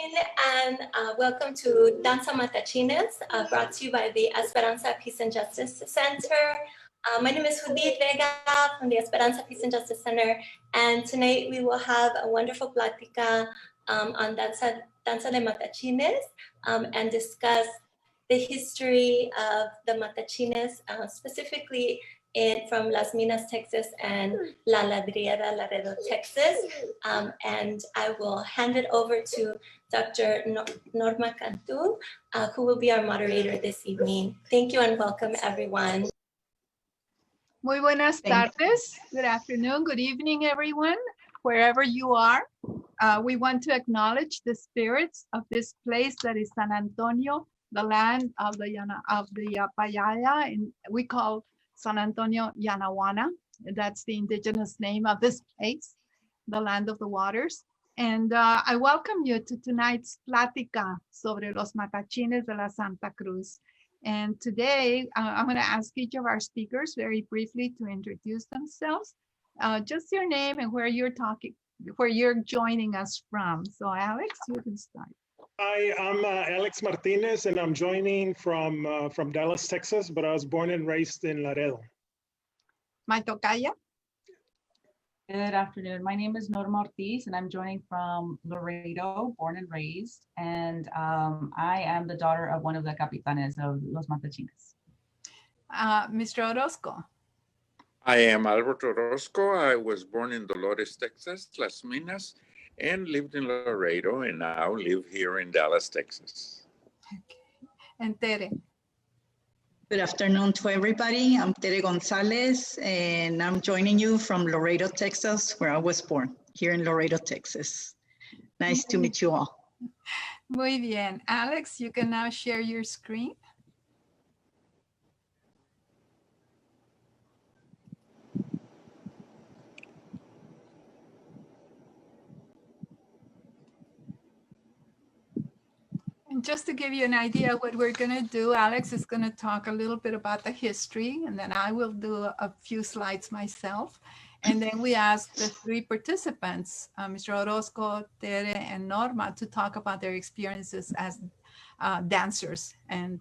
evening and welcome to Danza de Matachines, brought to you by the Esperanza Peace and Justice Center. My name is Judith Vega from the Esperanza Peace and Justice Center, and tonight we will have a wonderful plática on Danza de Matachines and discuss the history of the Matachines, specifically from Las Minas, Texas, and La Ladrillera, Laredo, Texas. And I will hand it over to Dr. Norma Cantú, who will be our moderator this evening. Thank you and welcome, everyone. Muy buenas tardes. Good afternoon, good evening, everyone, wherever you are. We want to acknowledge the spirits of this place that is San Antonio, the land of the Payaya, and we call San Antonio Yanaguana. That's the indigenous name of this place, the land of the waters. And I welcome you to tonight's plática sobre los Matachines de la Santa Cruz. And today I'm going to ask each of our speakers very briefly to introduce themselves, just your name and where you're joining us from. So Alex, you can start. Hi, I'm Alex Martinez, and I'm joining from Dallas, Texas, but I was born and raised in Laredo. My tocaya. Good afternoon. My name is Norma E, and I'm joining from Laredo, born and raised, and I am the daughter of one of the capitanes of Los Matachines. Mr. Orozco. I am Alberto Orozco. I was born in Dolores, Texas, Las Minas, and lived in Laredo, and now live here in Dallas, Texas. Okay. And Tere. Good afternoon to everybody. I'm Tere Gonzalez, and I'm joining you from Laredo, Texas, where I was born, here in Laredo, Texas. Nice to meet you all. Muy bien. Alex, you can now share your screen. And just to give you an idea what we're going to do, Alex is going to talk a little bit about the history, and then I will do a few slides myself. And then we ask the three participants, Mr. Orozco, Tere, and Norma, to talk about their experiences as dancers and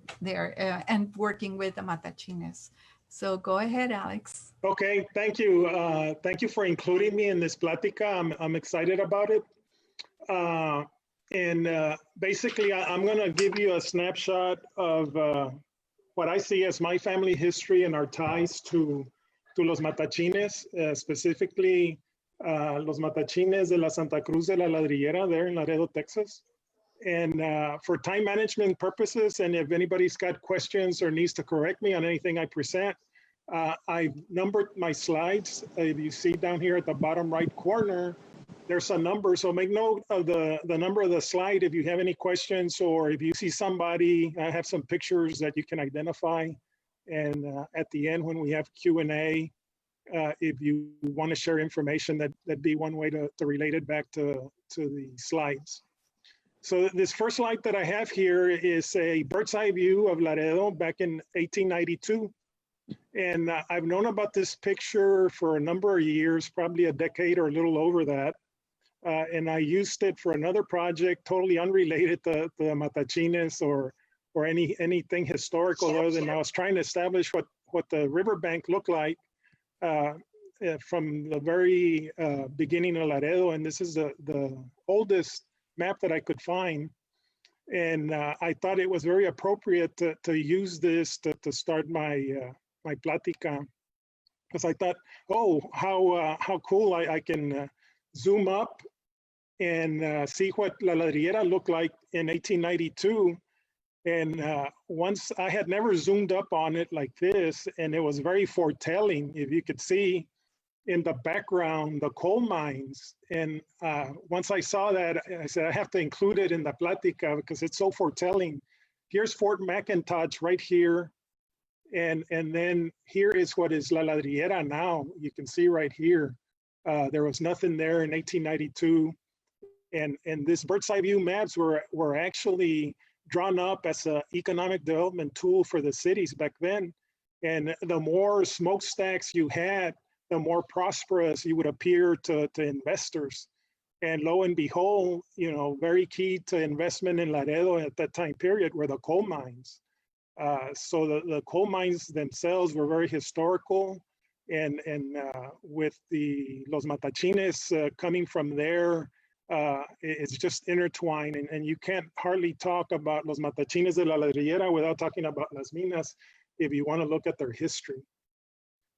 and working with the Matachines. So go ahead, Alex. Okay, thank you. Thank you for including me in this plática. I'm excited about it. Basically, I'm going to give you a snapshot of what I see as my family history and our ties to Los Matachines, specifically Los Matachines de la Santa Cruz de la Ladrillera there in Laredo, Texas. And for time management purposes, and if anybody's got questions or needs to correct me on anything I present, I've numbered my slides. If you see down here at the bottom right corner, there's a number, so make note of the number of the slide if you have any questions, or if you see somebody, I have some pictures that you can identify. And at the end, when we have Q&A, if you want to share information, that'd be one way to relate it back to the slides. So this first slide that I have here is a bird's eye view of Laredo back in 1892. And I've known about this picture for a number of years, probably a decade or a little over that. And I used it for another project totally unrelated to the Matachines or anything historical, other than I was trying to establish what the riverbank looked like from the very beginning of Laredo. And this is the oldest map that I could find. And I thought it was very appropriate to use this to start my my plática, because I thought, oh, how cool I can zoom up and see what La Ladrillera looked like in 1892. And once I had never zoomed up on it like this, and it was very foretelling. If you could see in the background, the coal mines. And once I saw that, I said, I have to include it in the plática because it's so foretelling. Here's Fort McIntosh right here. And then here is what is La Ladrillera now. You can see right here, there was nothing there in 1892. And this bird's eye view maps were actually drawn up as an economic development tool for the cities back then. And the more smokestacks you had, the more prosperous you would appear to investors. And lo and behold, you know, very key to investment in Laredo at that time period were the coal mines. So the coal mines themselves were very historical, and with the Los Matachines coming from there, it's just intertwined, and you can't hardly talk about Los Matachines de la Ladrillera without talking about Las Minas if you want to look at their history.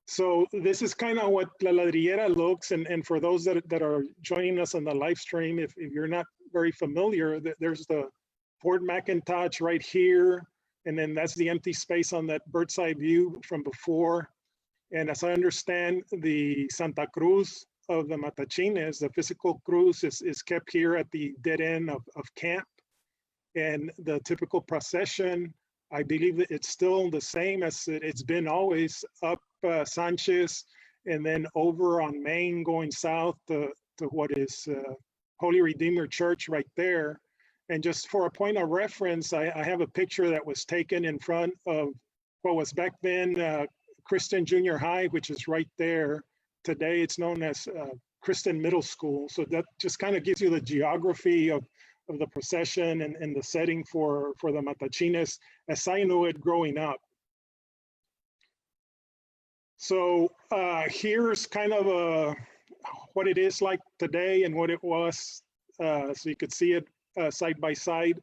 So this is kind of what La Ladrillera looks, and for those that are joining us on the live stream, if you're not very familiar, there's the Fort McIntosh right here, and then that's the empty space on that bird's eye view from before. And as I understand, the Santa Cruz of the Matachines, the physical cruz is kept here at the dead end of camp. And the typical procession, I believe that it's still the same as it's been always, up Sanchez and then over on Main going south to what is Holy Redeemer Church right there. And just for a point of reference, I have a picture that was taken in front of what was back then Christian Junior High, which is right there. Today it's known as Christian Middle School. So that just kind of gives you the geography of the procession and the setting for the Matachines as I knew it growing up. So here's kind of what it is like today and what it was, so you could see it side by side.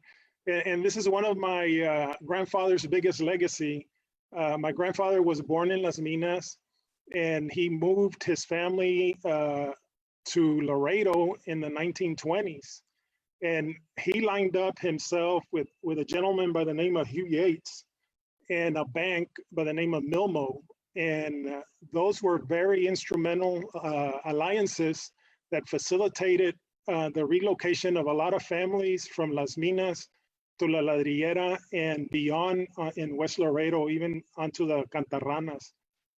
And this is one of my grandfather's biggest legacy. My grandfather was born in Las Minas, and he moved his family to Laredo in the 1920s. And he lined up himself with a gentleman by the name of Hugh Yates and a bank by the name of Milmo. And those were very instrumental alliances that facilitated the relocation of a lot of families from Las Minas to La Ladrillera and beyond in West Laredo, even onto the Cantarranas.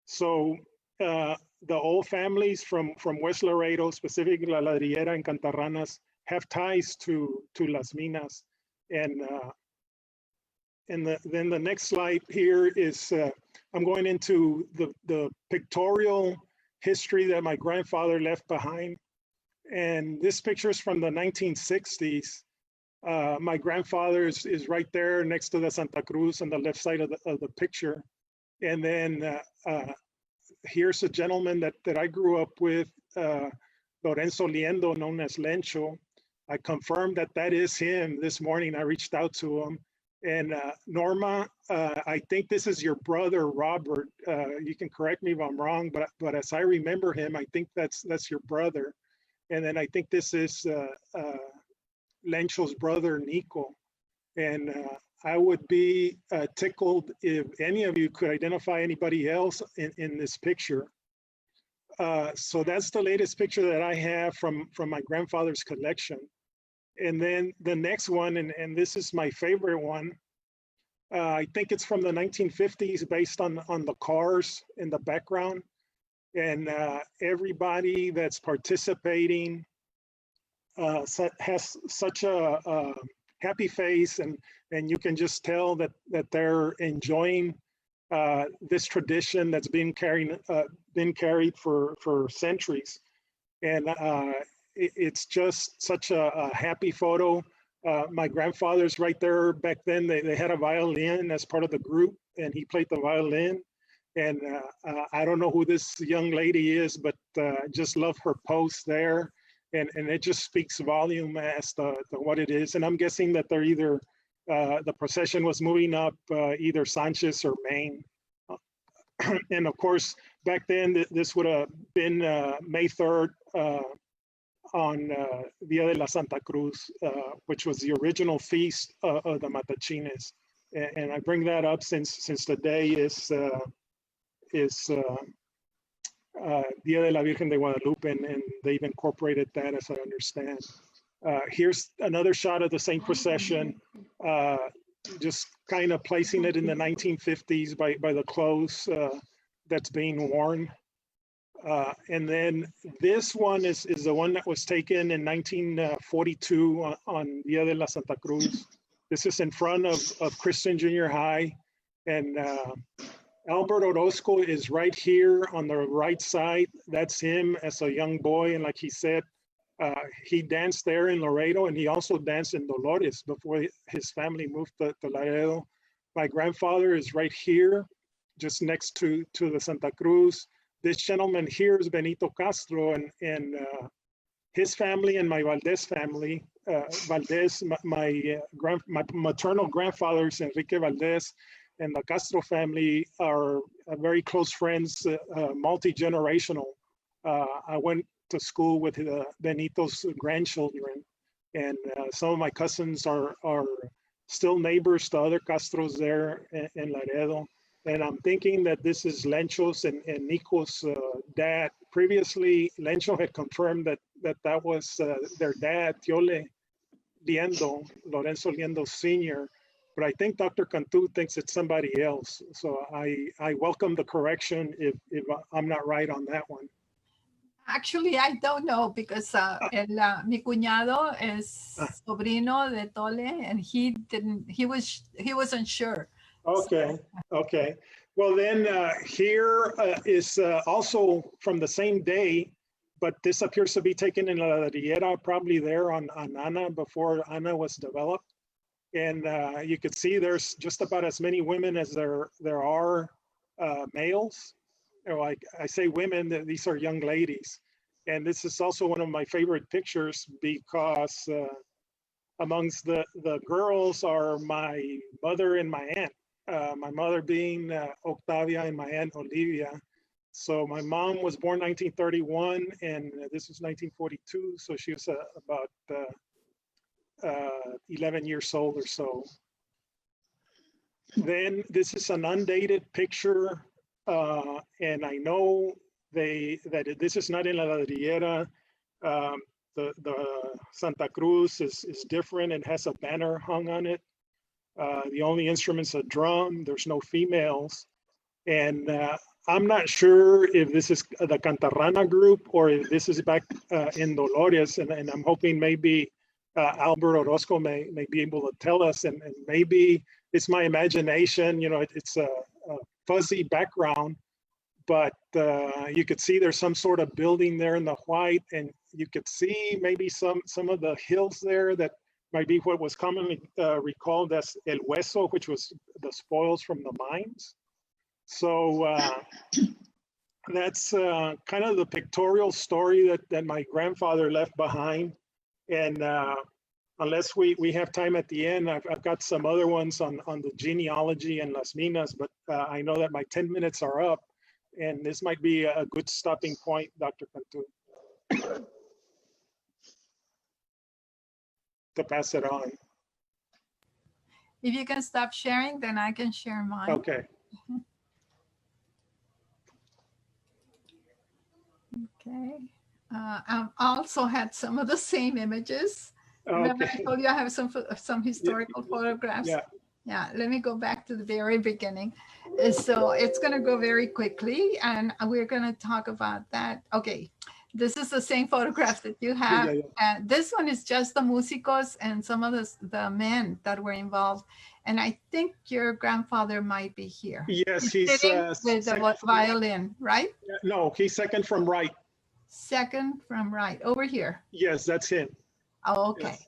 So the old families from West Laredo, specifically La Ladrillera and Cantarranas, have ties to Las Minas. And then the next slide here is, I'm going into the pictorial history that my grandfather left behind. And this picture is from the 1960s. My grandfather is right there next to the Santa Cruz on the left side of the picture. And then here's a gentleman that I grew up with, Lorenzo Liendo, known as Lencho. I confirmed that is him this morning. I reached out to him. And Norma, I think this is your brother, Robert. You can correct me if I'm wrong, but as I remember him, I think that's your brother. And then I think this is Lencho's brother, Nico. And I would be tickled if any of you could identify anybody else in this picture. So that's the latest picture that I have from my grandfather's collection. And then the next one, and this is my favorite one, I think it's from the 1950s based on the cars in the background. And everybody that's participating has such a happy face, and you can just tell that they're enjoying this tradition that's been carried for centuries. And it's just such a happy photo. My grandfather's right there. Back then, they had a violin as part of the group, and he played the violin. And I don't know who this young lady is, but just love her pose there. And it just speaks volume as to what it is. And I'm guessing that they're either, the procession was moving up either Sanchez or Main. And of course, back then, this would have been May 3rd on Dia de la Santa Cruz, which was the original feast of the Matachines. And I bring that up since the day is Dia de la Virgen de Guadalupe, and they've incorporated that, as I understand. Here's another shot of the same procession, just kind of placing it in the 1950s by the clothes that's being worn. And then this one is the one that was taken in 1942 on Dia de la Santa Cruz. This is in front of Christian Junior High, and Albert Orozco is right here on the right side. That's him as a young boy, and like he said, He danced there in Laredo, and he also danced in Dolores before his family moved to Laredo. My grandfather is right here, just next to the Santa Cruz. This gentleman here is Benito Castro, and his family and my Valdez family. Valdez, my maternal grandfather is Enrique Valdez, and the Castro family are very close friends, multi-generational. I went to school with Benito's grandchildren, and some of my cousins are still neighbors to other Castros there in Laredo. And I'm thinking that this is Lencho's and Nico's dad. Previously, Lencho had confirmed that was their dad, Tiole Liendo, Lorenzo Liendo Sr. But I think Dr. Cantú thinks it's somebody else. So I welcome the correction if I'm not right on that one. Actually, I don't know because mi cuñado es sobrino de Tole, and he wasn't sure. Okay, okay. Well, then here is also from the same day, but this appears to be taken in Ladrillera, probably there on Ana before Ana was developed. And you could see there's just about as many women as there are males. Like I say women, these are young ladies. And this is also one of my favorite pictures because amongst the girls are my mother and my aunt. My mother being Octavia and my aunt Olivia. So my mom was born 1931 and this was 1942. So she was about 11 years old or so. Then this is an undated picture. And I know that this is not in La Ladrillera. The Santa Cruz is different and has a banner hung on it. The only instrument's a drum. There's no females. And I'm not sure if this is the Cantarrana group or if this is back in Dolores. And I'm hoping maybe Albert Orozco may be able to tell us. And maybe it's my imagination, you know, it's a fuzzy background, but you could see there's some sort of building there in the white. And you could see maybe some of the hills there that might be what was commonly recalled as El Hueso, which was the spoils from the mines. So that's kind of the pictorial story that my grandfather left behind. And unless we have time at the end, I've got some other ones on the genealogy and Las Minas, but I know that my 10 minutes are up, and this might be a good stopping point, Dr. Cantú, to pass it on. If you can stop sharing, then I can share mine. Okay. Okay. I also had some of the same images. Remember I told you I have some historical photographs? Yeah. Yeah, let me go back to the very beginning. So it's going to go very quickly, and we're going to talk about that. Okay, this is the same photograph that you have. And this one is just the músicos and some of the men that were involved. And I think your grandfather might be here. Yes, he's with the violin, right? No, he's second from right. Second from right, over here. Yes, that's him. Oh, okay. Yes.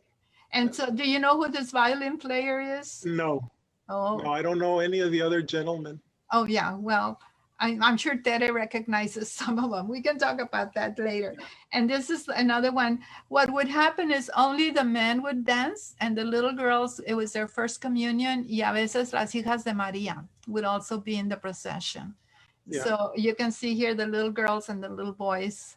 And so do you know who this violin player is? No. Oh. No, I don't know any of the other gentlemen. Oh, yeah. Well, I'm sure Tere recognizes some of them. We can talk about that later. And this is another one. What would happen is only the men would dance, and the little girls, it was their first communion, y a veces las hijas de María would also be in the procession. Yeah. So you can see here the little girls and the little boys.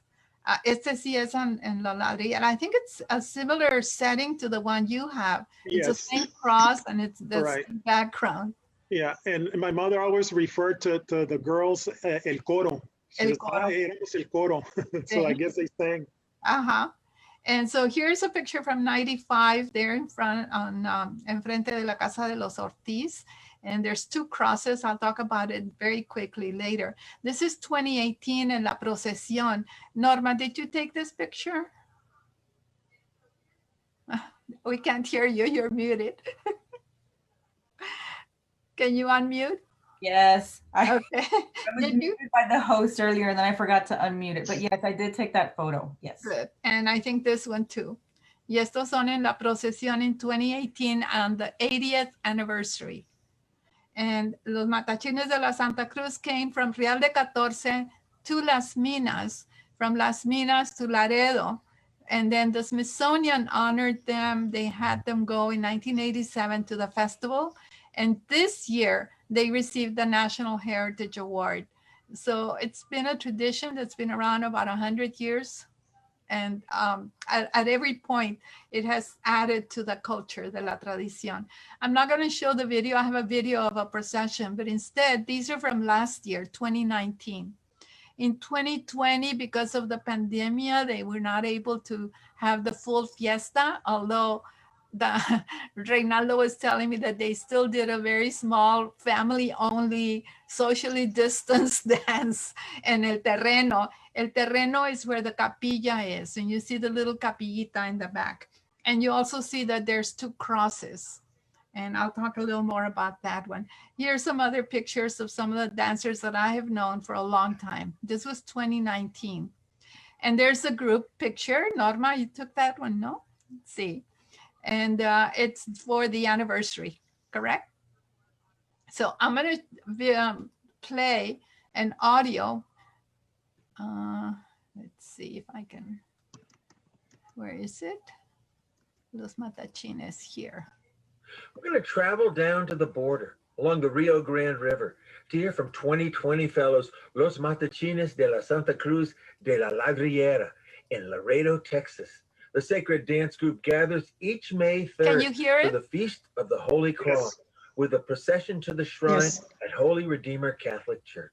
Este sí es en La Ladrillera. I think it's a similar setting to the one you have. It's the same cross and it's the background. Yeah, and my mother always referred to the girls el coro. El coro. El coro. So I guess they sang. Uh-huh. And so here's a picture from 95 there in front enfrente de la Casa de los Ortiz. And there's two crosses. I'll talk about it very quickly later. This is 2018 in La Procesión. Norma, did you take this picture? We can't hear you. You're muted. Can you unmute? Yes. I Okay. was Did you? muted by the host earlier and then I forgot to unmute it. But yes, I did take that photo. Yes. Good. And I think this one too. Y estos son en la procesión in 2018 on the 80th anniversary. And los matachines de la Santa Cruz came from Real de 14 to Las Minas, from Las Minas to Laredo. And then the Smithsonian honored them. They had them go in 1987 to the festival. And this year they received the National Heritage Award. So it's been a tradition that's been around about 100 years. And at every point, it has added to the culture, de la tradición. I'm not going to show the video. I have a video of a procession, but instead, these are from last year, 2019. In 2020, because of the pandemic, they were not able to have the full fiesta, although Reynaldo was telling me that they still did a very small family-only, socially distanced dance in el terreno. El terreno is where the capilla is, and you see the little capillita in the back. And you also see that there's 2 crosses. And I'll talk a little more about that one. Here's some other pictures of some of the dancers that I have known for a long time. This was 2019. And there's a group picture. Norma, you took that one, no? Let's see. And it's for the anniversary, correct? So I'm going to play an audio. Let's see if I can, where is it? Los Matachines here. We're going to travel down to the border along the Rio Grande River to hear from 2020 fellows Los Matachines de la Santa Cruz de la Ladrillera in Laredo, Texas. The sacred dance group gathers each May 3rd Can you hear it? for the Feast of the Holy Cross with a procession to the shrine at Holy Redeemer Catholic Church.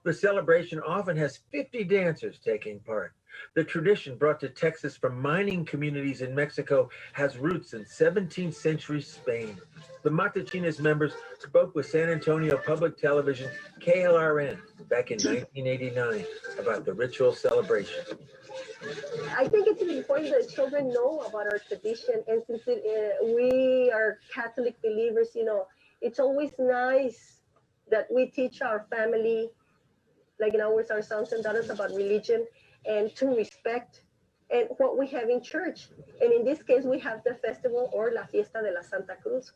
The celebration often has 50 dancers taking part. The tradition, brought to Texas from mining communities in Mexico, has roots in 17th century Spain. The Matachines members spoke with San Antonio Public Television, KLRN, back in 1989 about the ritual celebration. I think it's important that children know about our tradition, and since we are Catholic believers, you know, it's always nice that we teach our family, like in ours, our sons and daughters, about religion and to respect and what we have in church. And in this case, we have the festival or la fiesta de la Santa Cruz.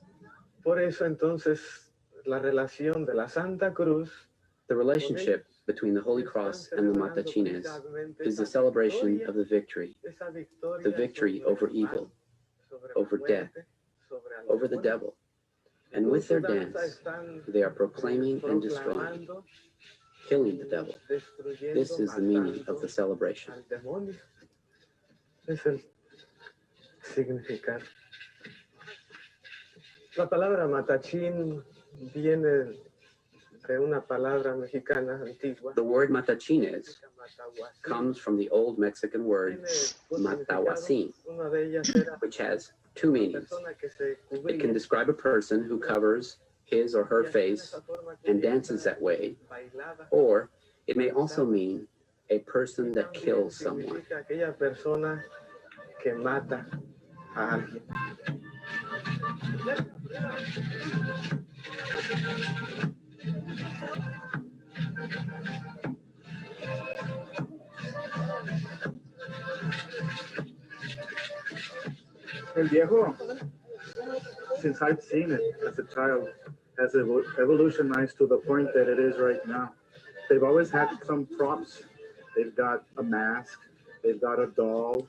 Por eso entonces la relación de la Santa Cruz, the relationship between the Holy Cross and the Matachines is the celebration of the victory over evil, over death, over the devil. And with their dance, they are proclaiming and destroying, killing the devil. This is the meaning of the celebration. Es el significado. La palabra matachín viene de una palabra mexicana antigua. The word matachines comes from the old Mexican word matahuacín, which has 2 meanings. It can describe a person who covers his or her face and dances that way, or it may also mean a person that kills someone. Aquella persona que mata a alguien. El viejo, since I've seen it as a child, has evolutionized to the point that it is right now. They've always had some props. They've got a mask. They've got a doll.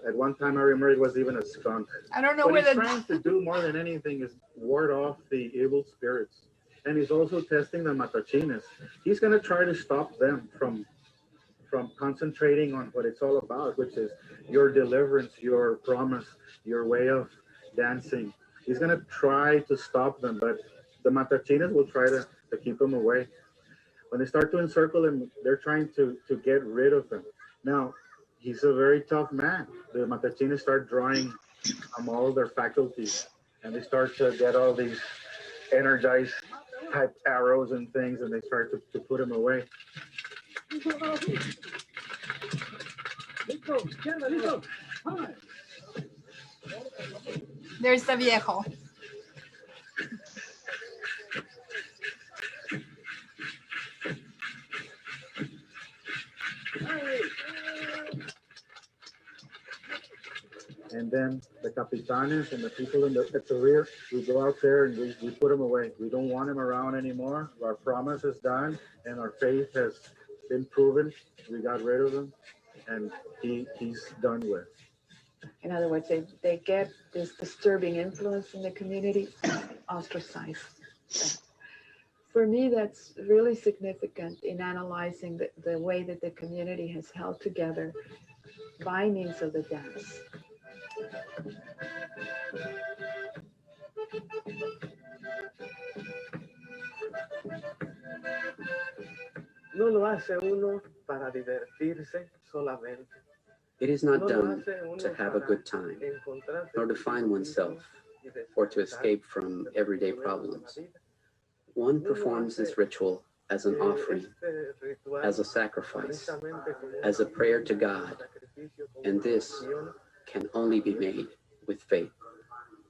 At one time, I remember it was even a skunk. I don't know what where he's trying to do more than anything is ward off the evil spirits. And he's also testing the Matachines. He's going to try to stop them from concentrating on what it's all about, which is your deliverance, your promise, your way of dancing. He's going to try to stop them, but the Matachines will try to keep them away. When they start to encircle him, they're trying to get rid of him. Now, he's a very tough man. The Matachines start drawing all of their faculties, and they start to get all these energized type arrows and things, and they start to put him away. There's the viejo. And then the capitanes and the people at the rear, we go out there and we put them away. We don't want them around anymore. Our promise is done and our faith has been proven. We got rid of him and he's done with. In other words, they get this disturbing influence in the community, ostracized. For me, that's really significant in analyzing the way that the community has held together by means of the dance. No lo hace uno para divertirse solamente. It is not done to have a good time, nor to find oneself, or to escape from everyday problems. One performs this ritual as an offering, as a sacrifice, as a prayer to God, and this can only be made with faith.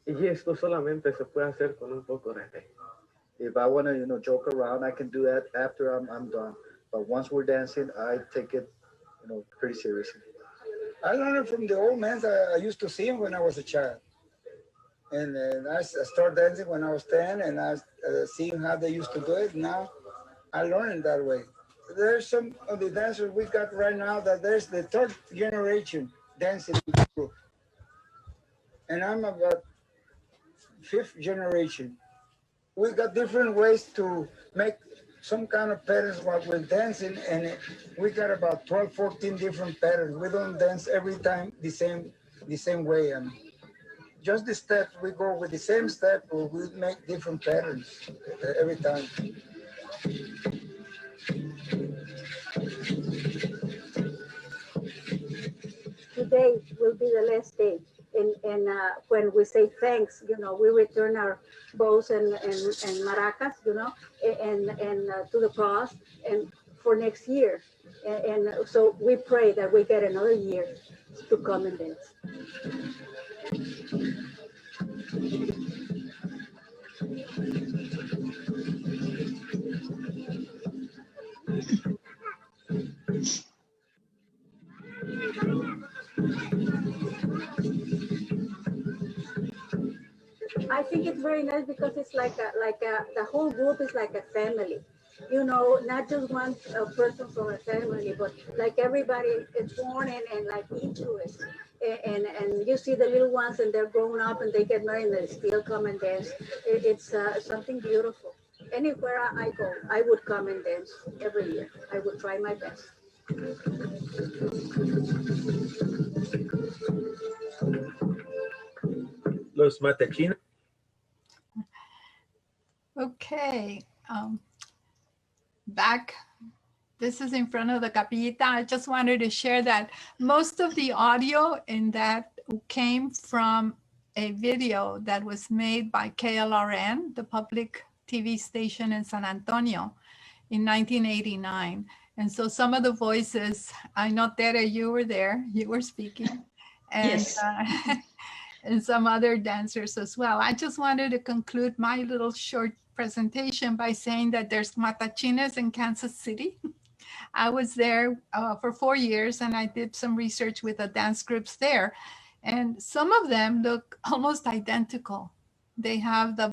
Y esto solamente se puede hacer con un poco de fe. If I want to, joke around, I can do that after I'm done. But once we're dancing, I take it, pretty seriously. I learned it from the old men. I used to see them when I was a child. And I started dancing when I was 10, and I seeing how they used to do it. Now I learned it that way. There's some of the dancers we got right now that there's the third generation dancing in the group. And I'm about fifth generation. We got different ways to make some kind of patterns while we're dancing, and we got about 12, 14 different patterns. We don't dance every time the same way. And just the steps, we go with the same step, or we make different patterns every time. Today will be the last day. And when we say thanks, we return our bows and maracas, and to the cross and for next year. And so we pray that we get another year to come and dance. I think it's very nice because it's like the whole group is like a family, not just one person from a family, but like everybody is born and like into it. And you see the little ones and they're grown up and they get married and they still come and dance. It's something beautiful. Anywhere I go, I would come and dance every year. I would try my best. Los Matachines. Okay, back. This is in front of the capillita. I just wanted to share that most of the audio in that came from a video that was made by KLRN, the public TV station in San Antonio in 1989. And so some of the voices, I know Tere, you were there, you were speaking. And, yes. And some other dancers as well. I just wanted to conclude my little short presentation by saying that there's Matachines in Kansas City. I was there for 4 years and I did some research with the dance groups there. And some of them look almost identical. They have the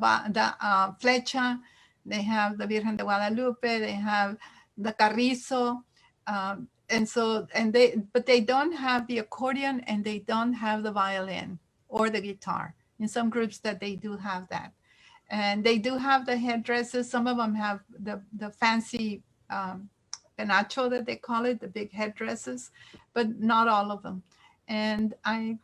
flecha, they have the Virgen de Guadalupe, they have the carrizo, but they don't have the accordion and they don't have the violin or the guitar. In some groups that they do have that. And they do have the headdresses. Some of them have the fancy penacho that they call it, the big headdresses, but not all of them. And and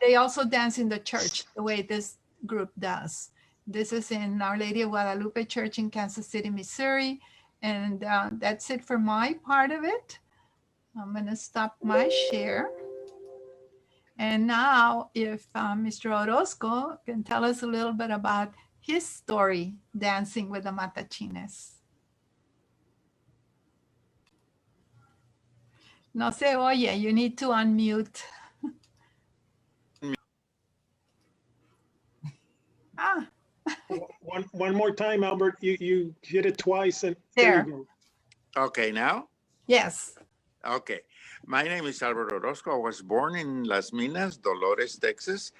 they also dance in the church the way this group does. This is in Our Lady of Guadalupe Church in Kansas City, Missouri. And that's it for my part of it. I'm gonna stop my share. And now if Mr. Orozco can tell us a little bit about his story dancing with the Matachines. No se oye, you need to unmute. One more time, Albert. You hit it twice and there you go. Okay, now? Yes. Okay. My name is Albert Orozco. I was born in Las Minas, Dolores, Texas.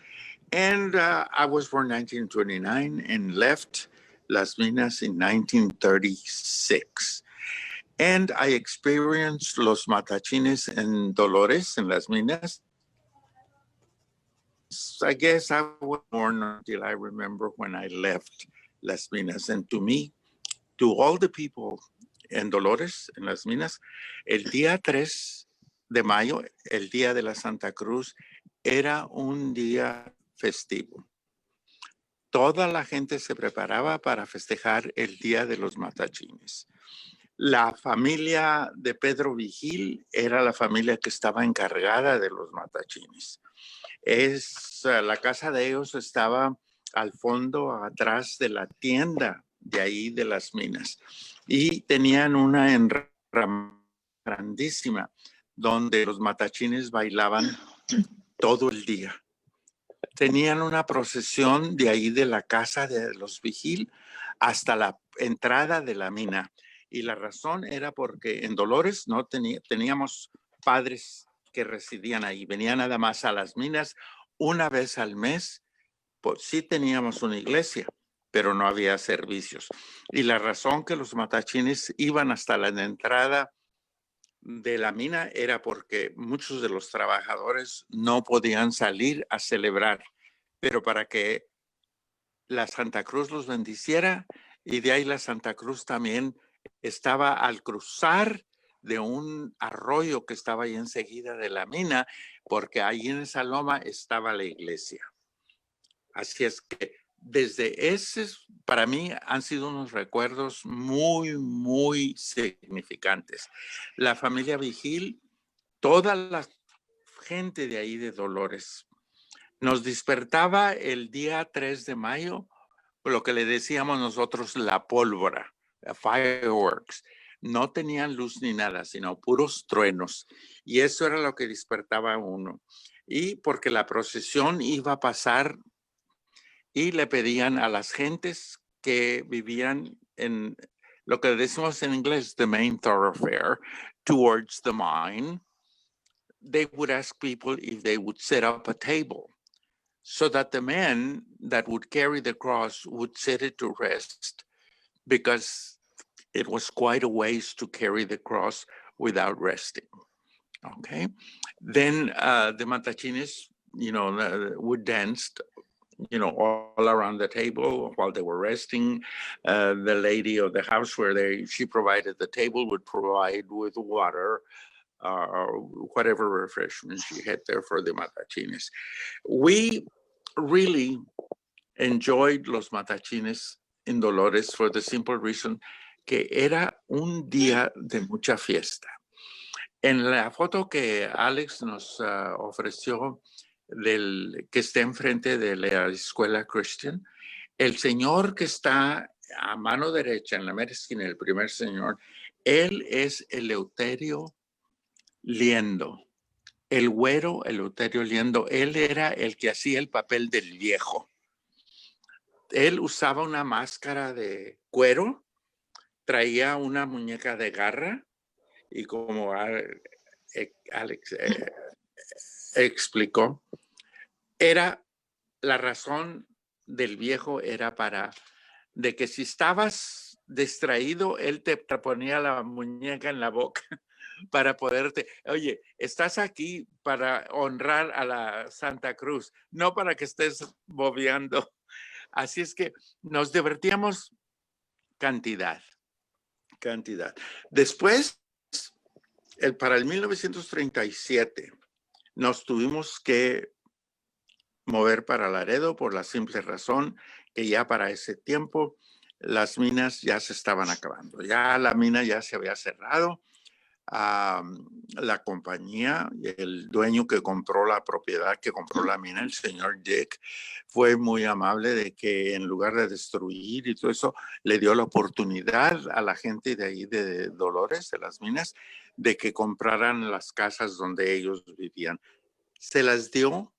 And I was born in 1929 and left Las Minas in 1936. And I experienced los matachines en Dolores, en Las Minas. I guess I was born until I remember when I left Las Minas. And to me, to all the people en Dolores, en Las Minas, el día 3 de mayo, el día de la Santa Cruz, era un día festivo. Toda la gente se preparaba para festejar el Día de los Matachines. La familia de Pedro Vigil era la familia que estaba encargada de los matachines. La casa de ellos estaba al fondo, atrás de la tienda de ahí de Las Minas. Y tenían una enramada grandísima donde los matachines bailaban todo el día. Tenían una procesión de ahí de la casa de los Vigil hasta la entrada de la mina. Y la razón era porque en Dolores no teníamos padres que residían ahí. Venían nada más a Las Minas una vez al mes. Pues sí teníamos una iglesia, pero no había servicios. Y la razón que los matachines iban hasta la entrada de la mina era porque muchos de los trabajadores no podían salir a celebrar, pero para que la Santa Cruz los bendiciera, y de ahí la Santa Cruz también estaba al cruzar de un arroyo que estaba ahí enseguida de la mina, porque ahí en esa loma estaba la iglesia. Así es que desde ese, para mí, han sido unos recuerdos muy, muy significantes. La familia Vigil, toda la gente de ahí de Dolores, nos despertaba el día 3 de mayo, lo que le decíamos nosotros la pólvora, fireworks. No tenían luz ni nada, sino puros truenos. Y eso era lo que despertaba a uno. Y porque la procesión iba a pasar y le pedían a las gentes que vivían en lo que decimos en inglés, the main thoroughfare, towards the mine, they would ask people if they would set up a table so that the men that would carry the cross would set it to rest, because it was quite a ways to carry the cross without resting. Okay. Then the matachines, would dance, all around the table while they were resting. The lady of the house where she provided the table would provide with water, whatever refreshments she had there for the matachines. We really enjoyed los matachines in Dolores for the simple reason que era un día de mucha fiesta. En la foto que Alex nos ofreció que está enfrente de la escuela Christian, el señor que está a mano derecha en la mera esquina, el primer señor, él es Eleuterio Liendo. El güero Eleuterio Liendo, él era el que hacía el papel del viejo. Él usaba una máscara de cuero, traía una muñeca de garra y como Alex explicó, era la razón del viejo era de que si estabas distraído, él te ponía la muñeca en la boca para poderte, oye, estás aquí para honrar a la Santa Cruz, no para que estés bobeando. Así es que nos divertíamos cantidad. Después, para el 1937, nos tuvimos que mover para Laredo por la simple razón que ya para ese tiempo las minas ya se estaban acabando. Ya la mina ya se había cerrado. La compañía, el dueño que compró la propiedad, que compró la mina, el señor Dick, fue muy amable de que en lugar de destruir y todo eso, le dio la oportunidad a la gente de ahí de Dolores, de las minas, de que compraran las casas donde ellos vivían. Se las dio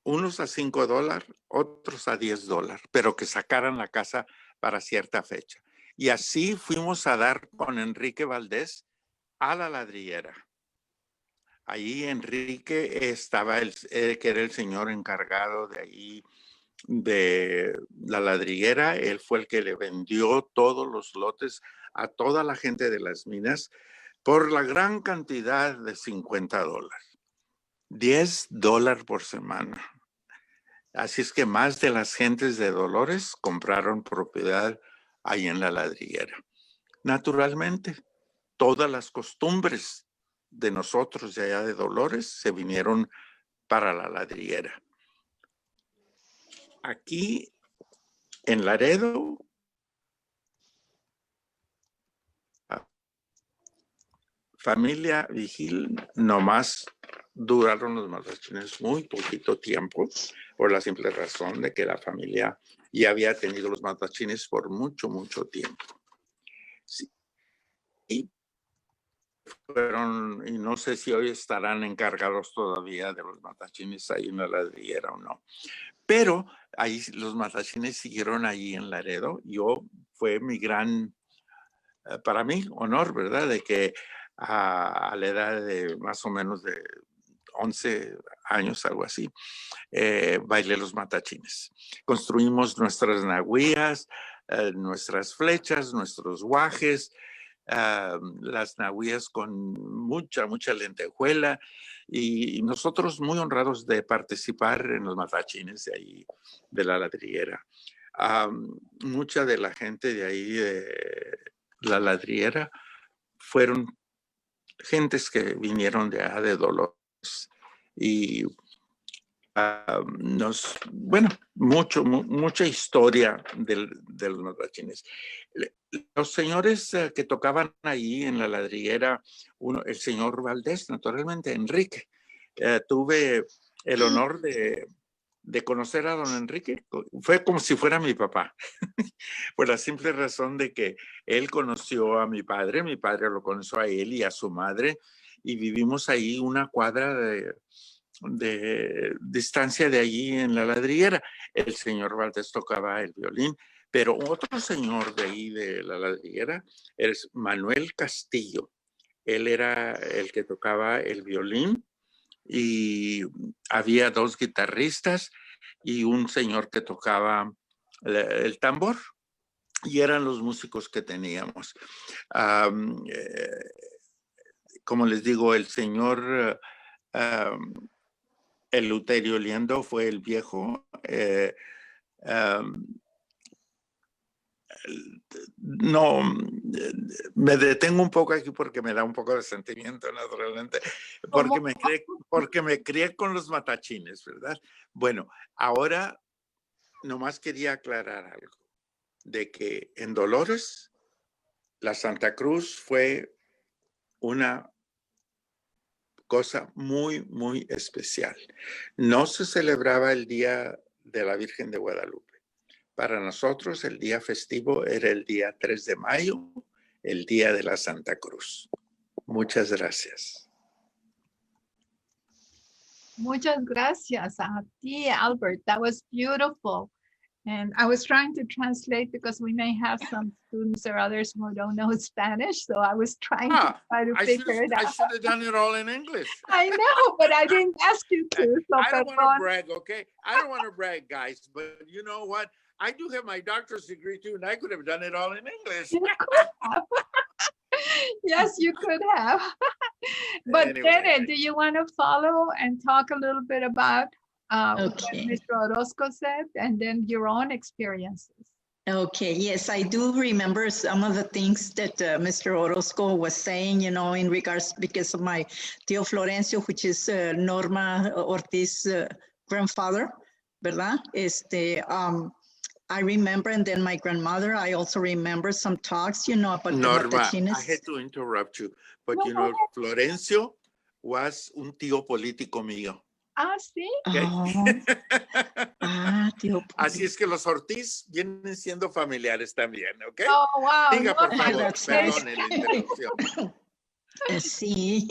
unos a $5, otros a $10, pero que sacaran la casa para cierta fecha. Y así fuimos a dar con Enrique Valdés a la ladrillera. Ahí Enrique estaba, que era el señor encargado de ahí, de la ladrillera. Él fue el que le vendió todos los lotes a toda la gente de las minas por la gran cantidad de $50. $10 por semana. Así es que más de las gentes de Dolores compraron propiedad ahí en la ladrillera. Naturalmente, todas las costumbres de nosotros de allá de Dolores se vinieron para la ladrillera. Aquí en Laredo, familia Vigil, nomás duraron los matachines muy poquito tiempo, por la simple razón de que la familia ya había tenido los matachines por mucho, mucho tiempo. Sí. Y fueron, y no sé si hoy estarán encargados todavía de los matachines ahí en la ladrillera o no. Pero ahí los matachines siguieron allí en Laredo. Fue mi gran, para mí, honor, ¿verdad? De que a la edad de más o menos de 11 años, algo así, bailé los matachines. Construimos nuestras nahuías, nuestras flechas, nuestros guajes, las nahuías con mucha lentejuela, y nosotros muy honrados de participar en los matachines de ahí, de la ladrillera. Mucha de la gente de ahí, de la ladrillera, fueron gentes que vinieron de Dolores, y mucha historia de los matachines. Los señores que tocaban ahí en la ladrillera, el señor Valdés, naturalmente, Enrique. Tuve el honor de conocer a don Enrique. Fue como si fuera mi papá, por la simple razón de que él conoció a mi padre lo conoció a él y a su madre, y vivimos ahí una cuadra de distancia de allí en la ladrillera. El señor Valdés tocaba el violín, pero otro señor de ahí de la ladrillera es Manuel Castillo. Él era el que tocaba el violín, y había 2 guitarristas y un señor que tocaba el tambor, y eran los músicos que teníamos. Como les digo, el señor Eleuterio Liendo fue el viejo. No, me detengo un poco aquí porque me da un poco de sentimiento, naturalmente, porque me crié con los matachines, ¿verdad? Bueno, ahora nomás quería aclarar algo, de que en Dolores, la Santa Cruz fue una cosa muy especial. No se celebraba el Día de la Virgen de Guadalupe. Para nosotros el día festivo era el día 3 de mayo, el Día de la Santa Cruz. Muchas gracias. Muchas gracias a ti, Albert. That was beautiful. And I was trying to translate because we may have some students or others who don't know Spanish. So I was trying to figure it out. I should have done it all in English. I know, but I didn't ask you to. So I don't want to brag, okay? I don't want to brag, guys, but you know what? I do have my doctor's degree too, and I could have done it all in English. You could have. Yes, you could have. But anyway. Tere, do you want to follow and talk a little bit about what Mr. Orozco said, and then your own experiences? Okay, yes, I do remember some of the things that Mr. Orozco was saying, you know, in regards, because of my Tío Florencio, which is Norma Ortiz grandfather, ¿verdad? I remember, and then my grandmother, I also remember some talks, you know, about Norma, the Matachines. I hate to interrupt you, but you know, Florencio was un tío político mío. Ah, sí. Okay? Oh. Tío. Así es que los Ortiz vienen siendo familiares también, ¿ok? Oh, wow. Diga, por favor, perdone la interrupción. Sí,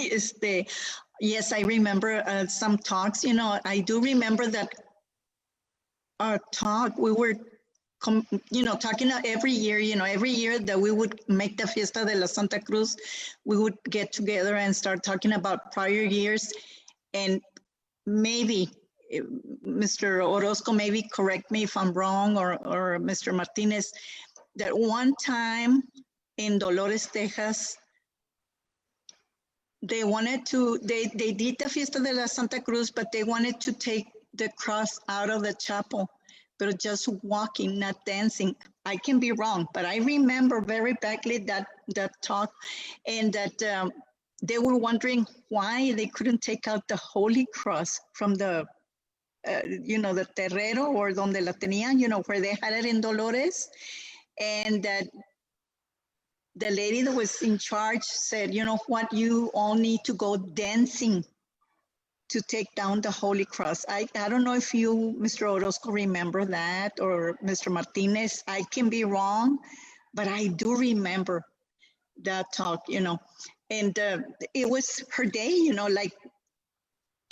yes, I remember some talks, you know, I do remember that our talk, we were talking every year that we would make the Fiesta de la Santa Cruz, we would get together and start talking about prior years. And maybe Mr. Orozco, maybe correct me if I'm wrong, or Mr. Martinez, that one time in Dolores, Texas, they did the Fiesta de la Santa Cruz, but they wanted to take the cross out of the chapel, but just walking, not dancing. I can be wrong, but I remember very badly that talk, and that they were wondering why they couldn't take out the Holy Cross from the, the terrero, or donde la tenían, where they had it in Dolores. And that the lady that was in charge said, you know what, you all need to go dancing to take down the Holy Cross. I don't know if you, Mr. Orozco, remember that, or Mr. Martinez. I can be wrong, but I do remember that talk, and it was her day, like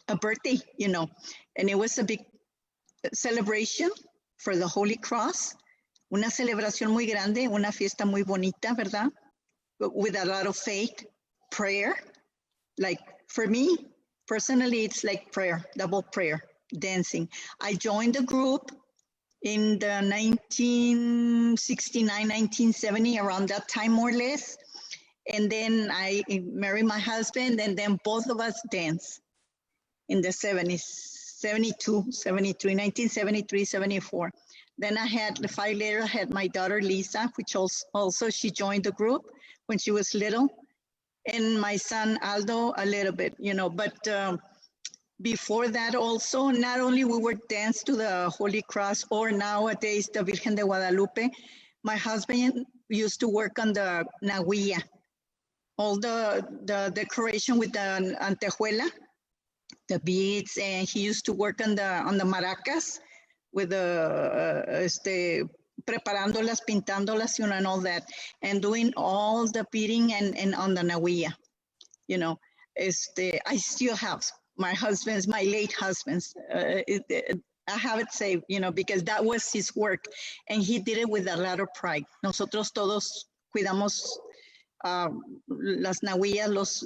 a birthday, and it was a big celebration for the Holy Cross, una celebración muy grande, una fiesta muy bonita, ¿verdad? With a lot of faith, prayer. Like for me, personally, it's like prayer, double prayer, dancing. I joined the group in the 1969, 1970, around that time more or less. And then I married my husband, and then both of us danced in the 70s, 72, 73, 1973, 74. Then I had, 5 later, I had my daughter Lisa, which also she joined the group when she was little. And my son Aldo a little bit, but before that also, not only we would dance to the Holy Cross, or nowadays the Virgen de Guadalupe, my husband used to work on the Nahuilla, all the decoration with the antejuela, the beads, and he used to work on the maracas with the preparándolas, pintándolas, and all that, and doing all the beading and on the Nahuilla, I still have my late husband's, I have it saved, because that was his work, and he did it with a lot of pride. Nosotros todos cuidamos las Nahuillas,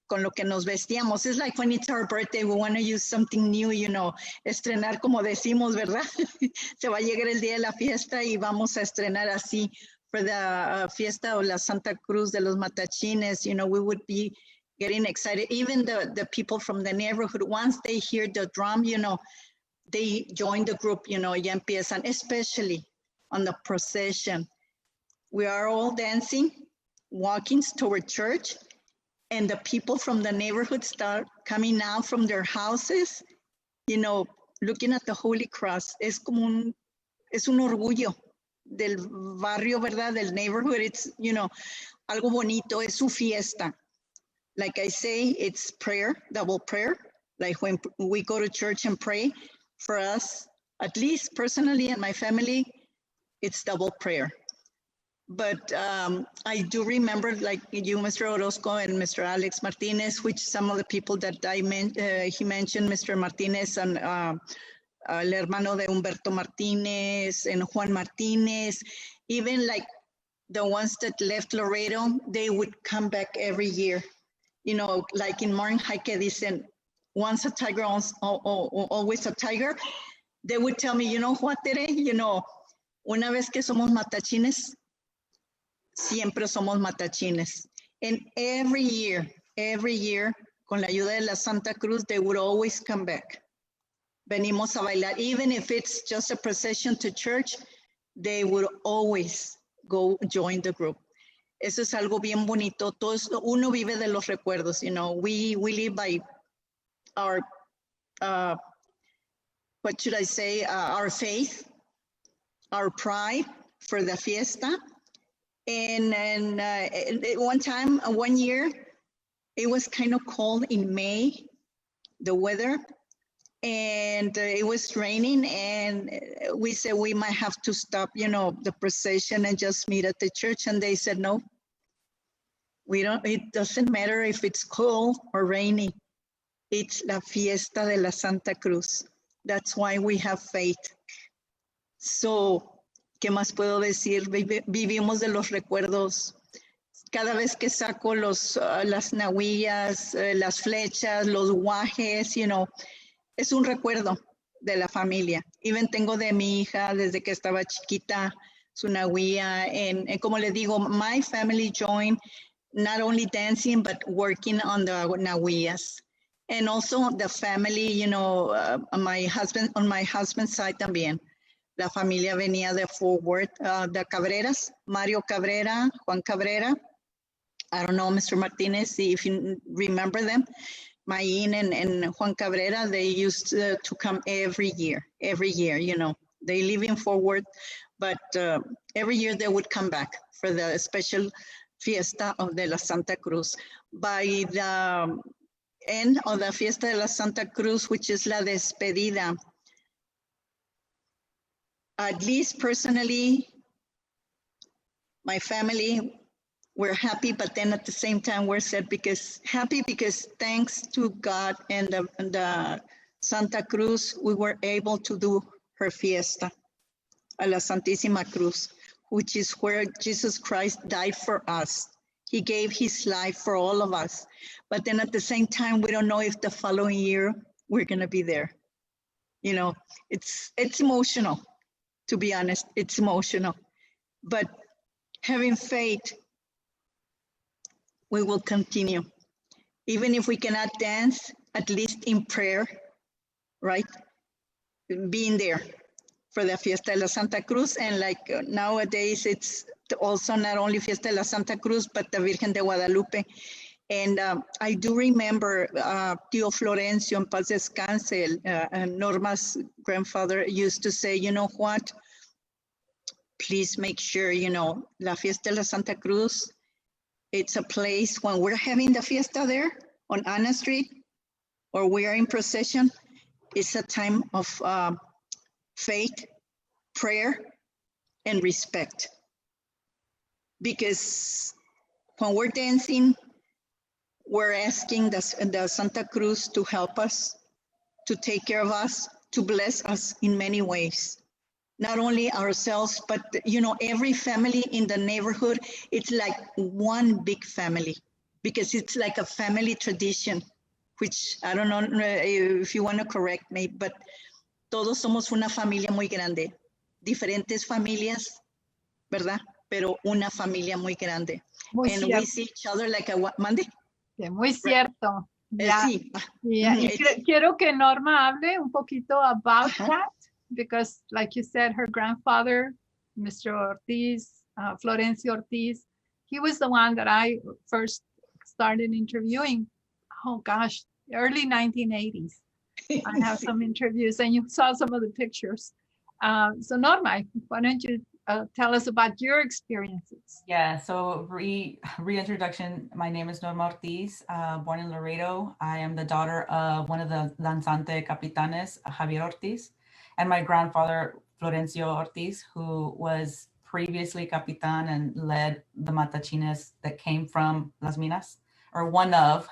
con lo que nos vestíamos. It's like when it's our birthday, we want to use something new, estrenar como decimos, ¿verdad? Se va a llegar el día de la fiesta y vamos a estrenar así. For the Fiesta o la Santa Cruz de los Matachines, we would be getting excited. Even the people from the neighborhood, once they hear the drum, they join the group, ya empiezan, especially on the procession. We are all dancing, walking toward church, and the people from the neighborhood start coming out from their houses, looking at the Holy Cross. Es un orgullo del barrio, ¿verdad? Del neighborhood. It's, algo bonito, es su fiesta. Like I say, it's prayer, double prayer. Like when we go to church and pray, for us, at least personally and my family, it's double prayer. But I do remember, like you, Mr. Orozco, and Mr. Alex Martinez, which some of the people that he mentioned, Mr. Martinez and el hermano de Humberto Martinez and Juan Martinez, even like the ones that left Laredo, they would come back every year. Like in Morning Hike, dicen, once a tiger, always a tiger. They would tell me, you know what, Tere? Una vez que somos matachines, siempre somos matachines. And every year, con la ayuda de la Santa Cruz, they would always come back. Venimos a bailar. Even if it's just a procession to church, they would always go join the group. Eso es algo bien bonito. Uno vive de los recuerdos, We live by our, what should I say, our faith, our pride for the fiesta. And one year, it was kind of cold in May, the weather, and it was raining, and we said we might have to stop, the procession and just meet at the church. And they said, no, it doesn't matter if it's cold or rainy. It's la Fiesta de la Santa Cruz. That's why we have faith. So ¿Qué más puedo decir? Vivimos de los recuerdos. Cada vez que saco las nahuillas, las flechas, los guajes, es un recuerdo de la familia. Even tengo de mi hija desde que estaba chiquita, su nahuilla. And como le digo, my family joined not only dancing, but working on the nahuillas. And also the family, on my husband's side también. La familia venía de Fort Worth, the Cabreras, Mario Cabrera, Juan Cabrera. I don't know, Mr. Martinez, if you remember them. Mayin and Juan Cabrera, they used to come every year, They live in Fort Worth, but every year they would come back for the special fiesta of de la Santa Cruz. By the end of the fiesta de la Santa Cruz, which is la despedida, at least personally, my family, we're happy, but then at the same time we're sad because thanks to God and the Santa Cruz, we were able to do her fiesta a la Santísima Cruz, which is where Jesus Christ died for us. He gave his life for all of us. But then at the same time, we don't know if the following year we're gonna be there. It's emotional, to be honest, it's emotional. But having faith, we will continue. Even if we cannot dance, at least in prayer, right? Being there for the Fiesta de la Santa Cruz. And like nowadays, it's also not only Fiesta de la Santa Cruz, but the Virgen de Guadalupe. And I do remember Tío Florencio, en paz descanse, Norma's grandfather used to say, you know what? Please make sure, La Fiesta de la Santa Cruz, it's a place when we're having the fiesta there on Anna Street, or we are in procession, it's a time of faith, prayer, and respect. Because when we're dancing, we're asking the Santa Cruz to help us, to take care of us, to bless us in many ways. Not only ourselves, but every family in the neighborhood, it's like one big family because it's like a family tradition, which I don't know if you want to correct me, but todos somos una familia muy grande, diferentes familias, ¿verdad? Pero una familia muy grande. Muy and cierto. we see each other like a mande. Sí, muy cierto. Ya, Sí. ya, y quiero que Norma hable un poquito about that, because like you said, her grandfather, Mr. Ortiz, Florencio Ortiz, he was the one that I first started interviewing. Oh gosh, early 1980s. I have some interviews and you saw some of the pictures. So Norma, why don't you tell us about your experiences? Yeah, so reintroduction. My name is Norma Ortiz, born in Laredo. I am the daughter of one of the Danzante Capitanes, Javier Ortiz, and my grandfather, Florencio Ortiz, who was previously Capitan and led the Matachines that came from Las Minas, or one of.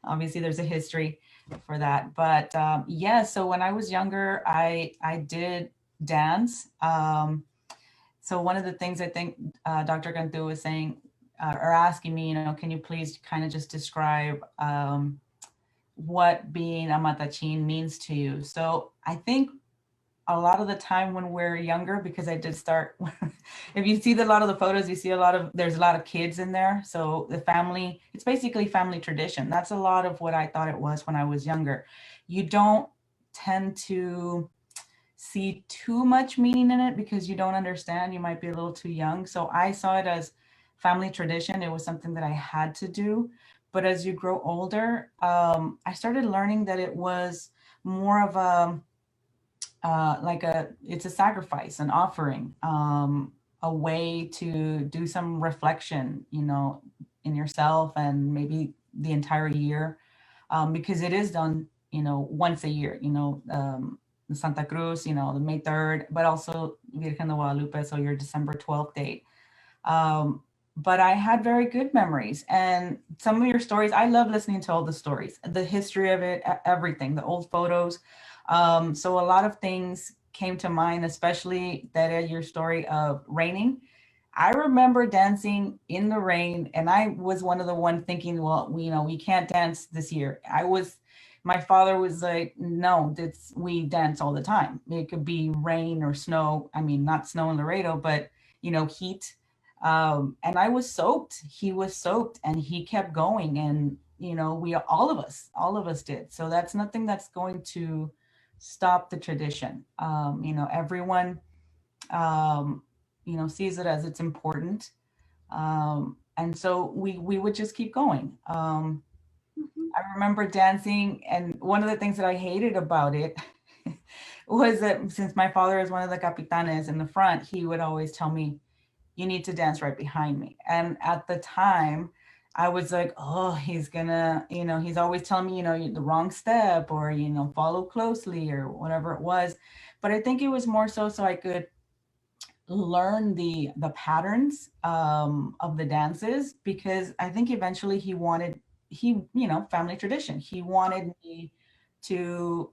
Obviously, there's a history for that. But yeah, so when I was younger, I did dance. So one of the things I think Dr. Cantú was saying, or asking me, can you please kind of just describe what being a Matachine means to you? So I think a lot of the time when we're younger, because I did start, if you see a lot of the photos, you see there's a lot of kids in there. So the family, it's basically family tradition. That's a lot of what I thought it was when I was younger. You don't tend to see too much meaning in it because you don't understand. You might be a little too young. So I saw it as family tradition. It was something that I had to do. But as you grow older, I started learning that it was more of it's a sacrifice, an offering, a way to do some reflection, in yourself and maybe the entire year, because it is done, once a year, the Santa Cruz, the May 3rd, but also Virgen de Guadalupe, so your December 12th date. But I had very good memories, and some of your stories, I love listening to all the stories, the history of it, everything, the old photos. So a lot of things came to mind, especially that your story of raining. I remember dancing in the rain, and I was one of the one thinking, well, we can't dance this year. My father was like, no, we dance all the time. It could be rain or snow. I mean, not snow in Laredo, but heat. And I was soaked. He was soaked, and he kept going. And all of us did. So that's nothing that's going to stop the tradition. Everyone sees it as it's important. And so we would just keep going. I remember dancing, and one of the things that I hated about it was that since my father is one of the capitanes in the front, he would always tell me, you need to dance right behind me. And at the time, I was like, oh, he's gonna, he's always telling me, the wrong step, or, follow closely, or whatever it was. But I think it was more so I could learn the patterns of the dances, because I think eventually family tradition. He wanted me to,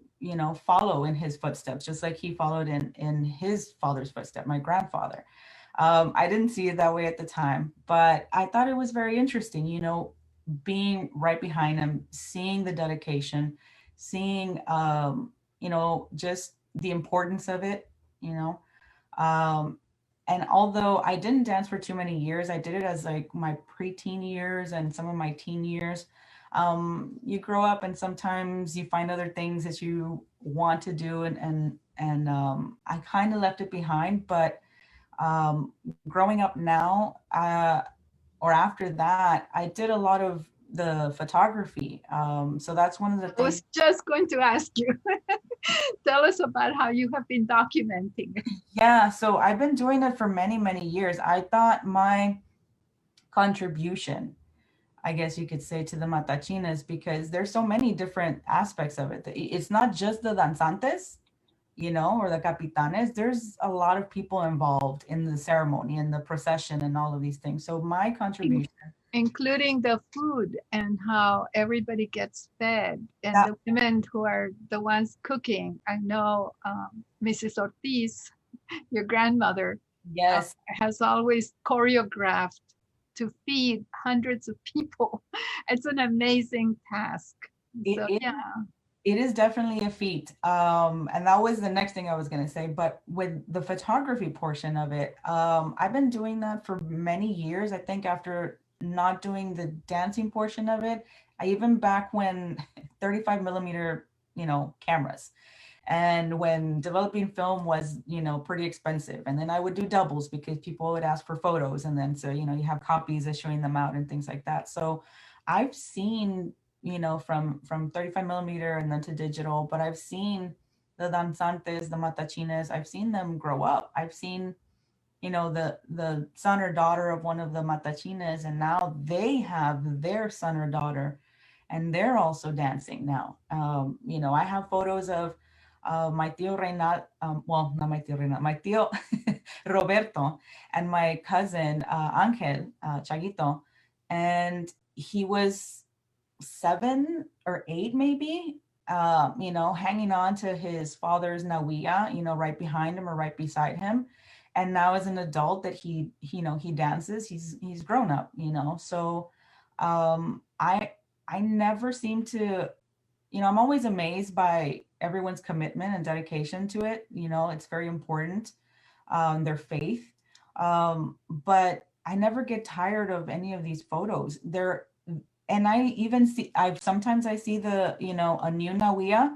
follow in his footsteps, just like he followed in his father's footsteps, my grandfather. I didn't see it that way at the time, but I thought it was very interesting, being right behind him, seeing the dedication, seeing, just the importance of it, and although I didn't dance for too many years, I did it as like my preteen years and some of my teen years. You grow up, and sometimes you find other things that you want to do, and I kind of left it behind. But growing up now, or after that, I did a lot of the photography. So that's one of the things. I was just going to ask you. Tell us about how you have been documenting. Yeah, so I've been doing it for many, many years. I thought my contribution, I guess you could say, to the Matachines, because there's so many different aspects of it. It's not just the danzantes, or the capitanes. There's a lot of people involved in the ceremony and the procession and all of these things. So my contribution, including the food and how everybody gets fed, and the women who are the ones cooking. I know Mrs. Ortiz, your grandmother, yes, has always choreographed to feed hundreds of people. It's an amazing task. It is definitely a feat. And that was the next thing I was going to say. But with the photography portion of it, I've been doing that for many years. I think after not doing the dancing portion of it, even back when 35 millimeter, cameras, and when developing film was, pretty expensive. And then I would do doubles because people would ask for photos. And then, so, you have copies of showing them out and things like that. So I've seen, from 35 millimeter and then to digital, but I've seen the danzantes, the matachines, I've seen them grow up. I've seen, the son or daughter of one of the matachines, and now they have their son or daughter, and they're also dancing now. I have photos of my tío Reynal, well, not my tío Reynal, my tío Roberto, and my cousin Angel Chaguito, and he was 7 or 8 maybe, hanging on to his father's nawia, right behind him or right beside him. And now as an adult that he dances, he's grown up, so I never seem to, I'm always amazed by everyone's commitment and dedication to it. It's very important, their faith. But I never get tired of any of these photos. And I even see, sometimes I see the, a new nawia,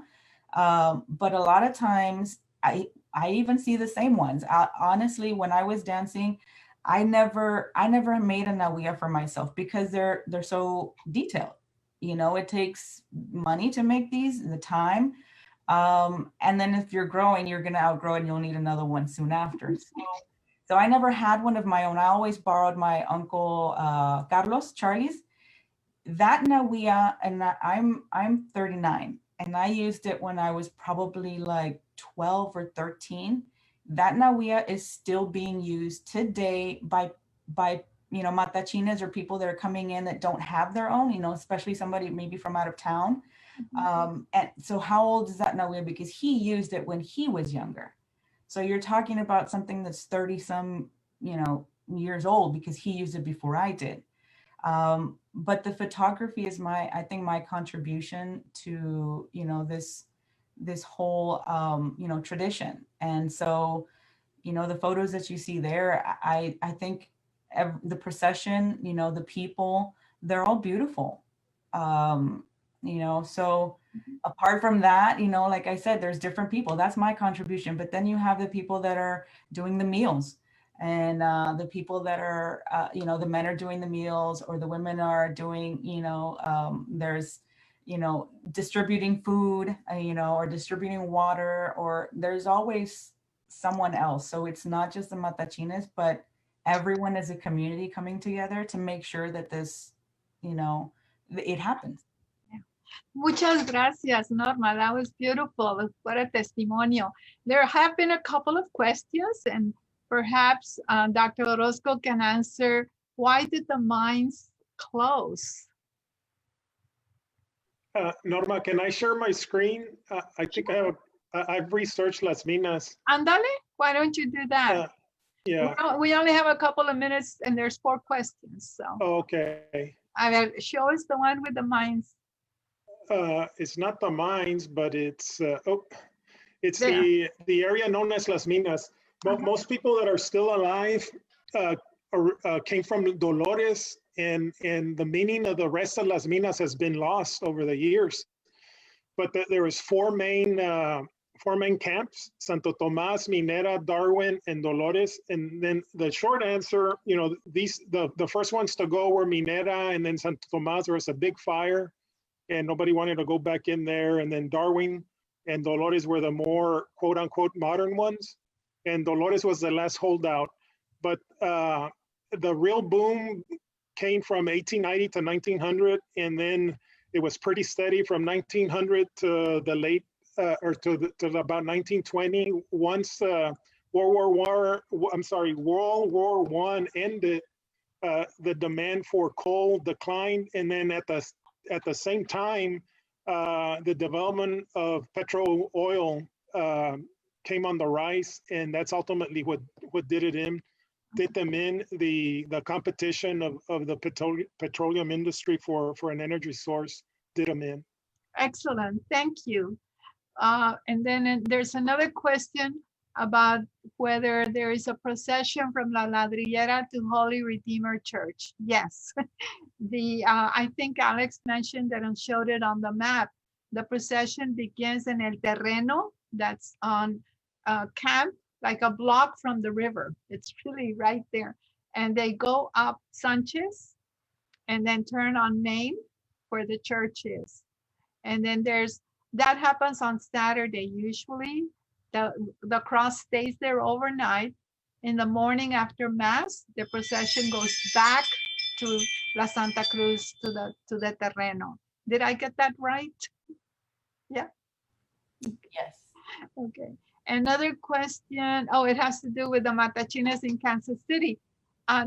but a lot of times I even see the same ones. Honestly, when I was dancing, I never made a nawia for myself because they're so detailed. It takes money to make these, the time. And then if you're growing, you're going to outgrow it and you'll need another one soon after. So I never had one of my own. I always borrowed my uncle Carlos, Charlie's. That nawia, and I'm 39, and I used it when I was probably like 12 or 13. That nawia is still being used today by matachines or people that are coming in that don't have their own, especially somebody maybe from out of town. And so how old is that nawia? Because he used it when he was younger. So you're talking about something that's 30 some, years old, because he used it before I did. But the photography is I think my contribution to, this whole, tradition. And so, the photos that you see there, I think the procession, the people, they're all beautiful. So apart from that, like I said, there's different people. That's my contribution. But then you have the people that are doing the meals, and the people that are, the men are doing the meals, or the women are doing, there's, distributing food, or distributing water, or there's always someone else. So it's not just the Matachines, but everyone as a community coming together to make sure that this, it happens. Muchas gracias, Norma. That was beautiful. What a testimonio. There have been a couple of questions, and perhaps Dr. Orozco can answer, why did the mines close? Norma, can I share my screen? I think I've researched Las Minas. Andale, why don't you do that? Yeah. We only have a couple of minutes, and there's 4 questions. So. Okay. Show us the one with the mines. It's not the mines, but it's the area known as Las Minas. But most people that are still alive came from Dolores, and the meaning of the rest of Las Minas has been lost over the years. But there was four main camps: Santo Tomas, Minera, Darwin, and Dolores. And then the short answer, the first ones to go were Minera, and then Santo Tomas. There was a big fire, and nobody wanted to go back in there. And then Darwin and Dolores were the more quote unquote modern ones. And Dolores was the last holdout. But the real boom came from 1890 to 1900. And then it was pretty steady from 1900 to the late, to about 1920. Once World War I ended, the demand for coal declined. And then at the same time, the development of petrol oil came on the rise, and that's ultimately what did them in. The competition of the petroleum industry for an energy source did them in. Excellent, thank you. And then there's another question about whether there is a procession from La Ladrillera to Holy Redeemer Church. Yes, I think Alex mentioned that and showed it on the map. The procession begins in El Terreno, that's on camp, like a block from the river. It's really right there. And they go up Sanchez and then turn on Main where the church is. And then that happens on Saturday usually. The cross stays there overnight. In the morning after Mass, the procession goes back to La Santa Cruz, to the Terreno. Did I get that right? Yeah. Yes. Okay. Another question. Oh, it has to do with the Matachines in Kansas City.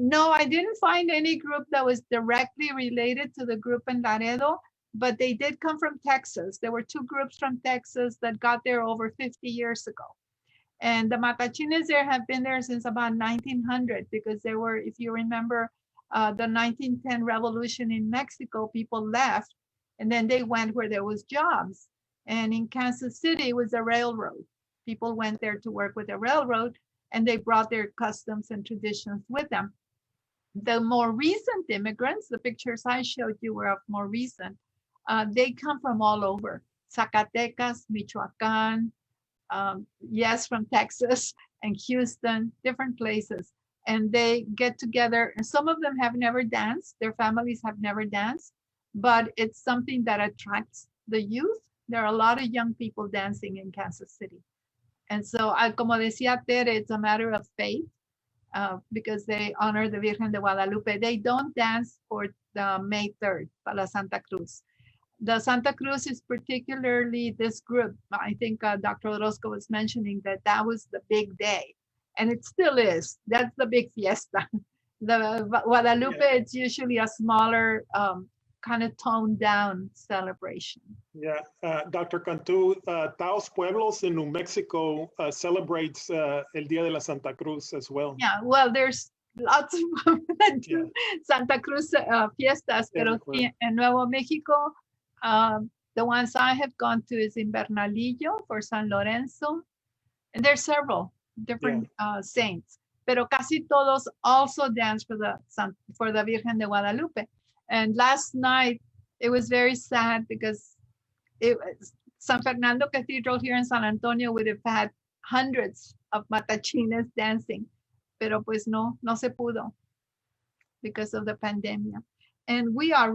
No, I didn't find any group that was directly related to the group in Laredo, but they did come from Texas. There were 2 groups from Texas that got there over 50 years ago. And the Matachines there have been there since about 1900, because there were, if you remember, the 1910 revolution in Mexico, people left and then they went where there was jobs. And in Kansas City, it was a railroad. People went there to work with the railroad, and they brought their customs and traditions with them. The more recent immigrants, the pictures I showed you were of more recent, they come from all over: Zacatecas, Michoacan, yes, from Texas and Houston, different places. And they get together, and some of them have never danced, their families have never danced, but it's something that attracts the youth. There are a lot of young people dancing in Kansas City. And so, como decía Tere, it's a matter of faith, because they honor the Virgen de Guadalupe. They don't dance for the May 3rd, para la Santa Cruz. The Santa Cruz is particularly this group. I think Dr. Orozco was mentioning that was the big day, and it still is. That's the big fiesta. The Guadalupe, it's usually a smaller kind of toned down celebration. Yeah, Dr. Cantú, Taos Pueblos in New Mexico celebrates El Día de la Santa Cruz as well. Yeah, well, there's lots of that do Santa Cruz fiestas, pero sí, en Nuevo Mexico, the ones I have gone to is in Bernalillo for San Lorenzo, and there's several different saints, pero casi todos also dance for the Virgen de Guadalupe. And last night, it was very sad because San Fernando Cathedral here in San Antonio would have had hundreds of matachines dancing, pero pues no se pudo because of the pandemic. And we are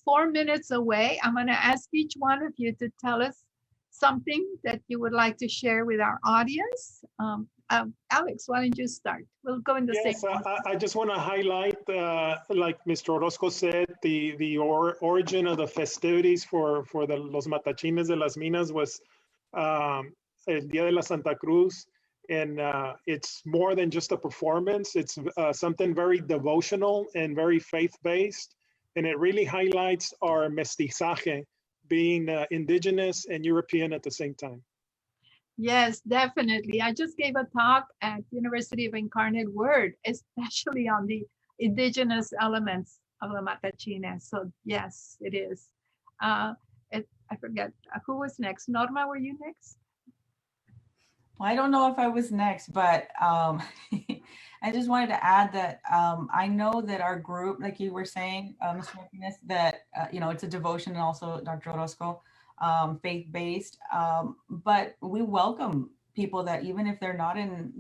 4 minutes away. I'm going to ask each one of you to tell us something that you would like to share with our audience. Alex, why don't you start? We'll go in the same order. I just want to highlight, like Mr. Orozco said, the origin of the festivities for los Matachines de las Minas was El Día de la Santa Cruz. And it's more than just a performance. It's something very devotional and very faith-based. And it really highlights our mestizaje, being indigenous and European at the same time. Yes, definitely. I just gave a talk at University of Incarnate Word, especially on the indigenous elements of the Matachines. So yes, it is. I forget, who was next? Norma, were you next? Well, I don't know if I was next, but I just wanted to add that I know that our group, like you were saying, Mr. Martinez, that, it's a devotion, and also Dr. Orozco, faith-based, but we welcome people that even if they're not in,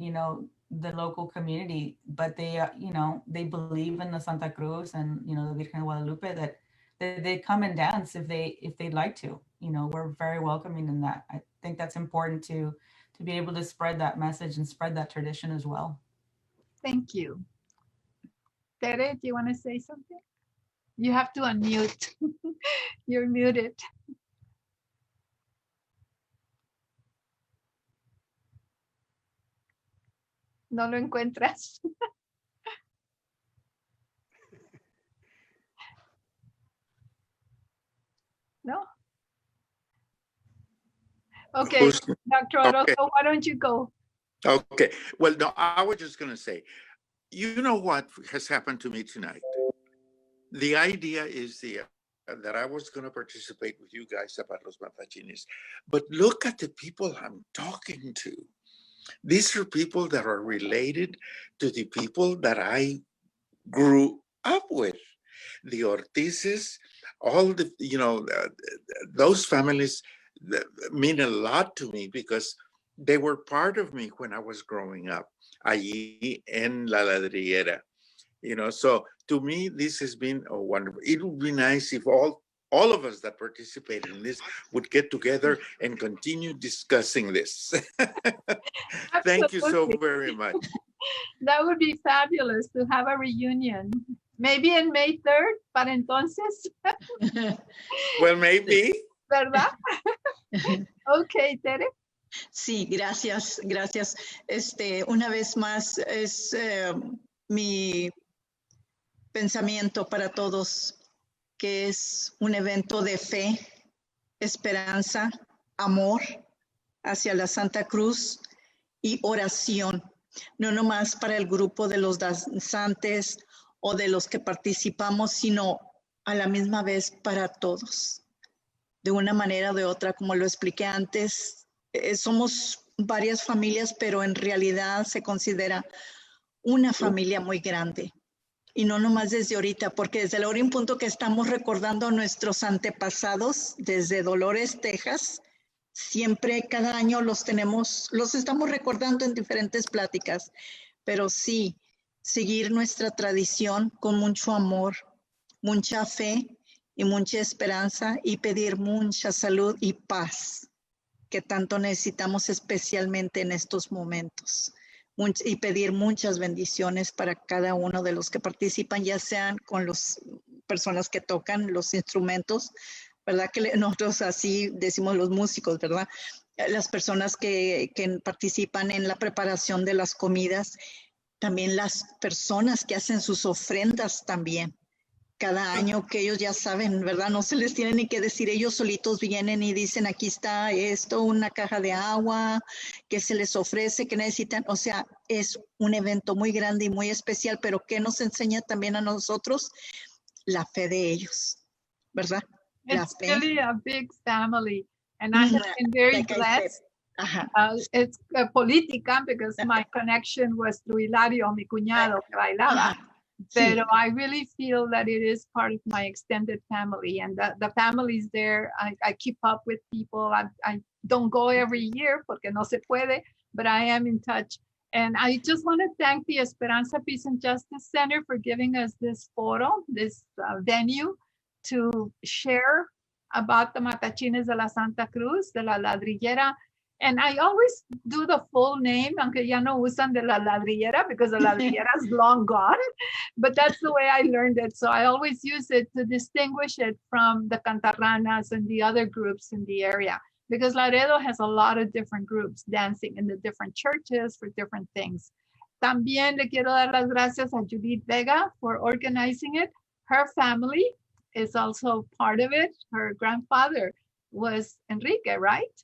the local community, but they, they believe in the Santa Cruz and, the Virgen de Guadalupe, that they come and dance if they'd like to. We're very welcoming in that. I think that's important to be able to spread that message and spread that tradition as well. Thank you. Tere, do you want to say something? You have to unmute. You're muted. No lo encuentras. No? Okay, Dr. Orozco, why don't you go? Okay, well, no, I was just going to say, you know what has happened to me tonight? The idea is that I was going to participate with you guys about los Matachines, but look at the people I'm talking to. These are people that are related to the people that I grew up with. The Ortizes, all the, those families mean a lot to me because they were part of me when I was growing up, allí en la Ladrillera. So to me, this has been a wonderful. It would be nice if all of us that participate in this would get together and continue discussing this. Thank you so very much. That would be fabulous to have a reunion. Maybe in May 3rd, para entonces. Well, maybe. ¿Verdad? Okay, Tere. Sí, gracias. Una vez más es mi pensamiento para todos, que es un evento de fe, esperanza, amor hacia la Santa Cruz y oración, no nomás para el grupo de los danzantes o de los que participamos, sino a la misma vez para todos. De una manera o de otra, como lo expliqué antes, somos varias familias, pero en realidad se considera una familia muy grande. Y no nomás desde ahorita, porque desde el en punto que estamos recordando a nuestros antepasados desde Dolores, Texas, siempre cada año los estamos recordando en diferentes pláticas, pero sí, seguir nuestra tradición con mucho amor, mucha fe y mucha esperanza, y pedir mucha salud y paz que tanto necesitamos, especialmente en estos momentos. Y pedir muchas bendiciones para cada uno de los que participan, ya sean con las personas que tocan los instrumentos, ¿verdad? Que nosotros así decimos los músicos, ¿verdad? Las personas que participan en la preparación de las comidas, también las personas que hacen sus ofrendas también. cada año, que ellos ya saben, ¿verdad? No se les tiene ni que decir, ellos solitos vienen y dicen, aquí está esto, una caja de agua, que se les ofrece, que necesitan. O sea, es un evento muy grande y muy especial, pero que nos enseña también a nosotros la fe de ellos, ¿verdad? It's really a big family, and I have been very blessed. It's política because my connection was through Hilario, mi cuñado, que bailaba. Pero I really feel that it is part of my extended family, and the families there, I keep up with people. I don't go every year porque no se puede, but I am in touch. And I just want to thank the Esperanza Peace and Justice Center for giving us this foro, this venue to share about the Matachines de la Santa Cruz, de la Ladrillera. And I always do the full name, aunque ya no usan de la Ladrillera because the Ladrillera is long gone, but that's the way I learned it. So I always use it to distinguish it from the Cantarranas and the other groups in the area, because Laredo has a lot of different groups dancing in the different churches for different things. También le quiero dar las gracias a Judith Vega for organizing it. Her family is also part of it. Her grandfather was Enrique, right?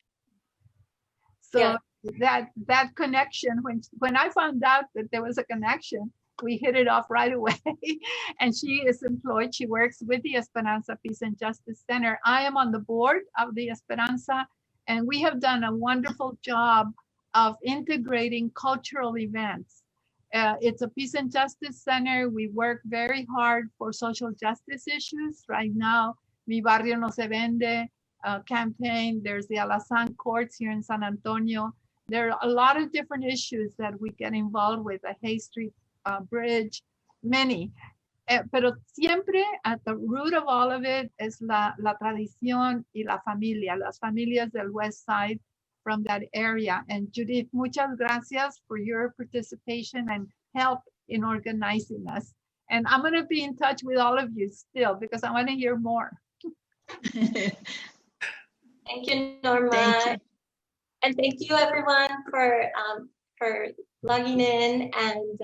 So that connection, when I found out that there was a connection, we hit it off right away. And she is employed. She works with the Esperanza Peace and Justice Center. I am on the board of the Esperanza, and we have done a wonderful job of integrating cultural events. It's a peace and justice center. We work very hard for social justice issues. Right now, Mi Barrio No Se Vende campaign. There's the Alazán courts here in San Antonio. There are a lot of different issues that we get involved with, the Hay Street Bridge, many. Pero siempre at the root of all of it is la tradición y la familia, las familias del West Side from that area. And Judith, muchas gracias for your participation and help in organizing us. And I'm going to be in touch with all of you still because I want to hear more. Thank you, Norma. Thank you. And thank you everyone for logging in. And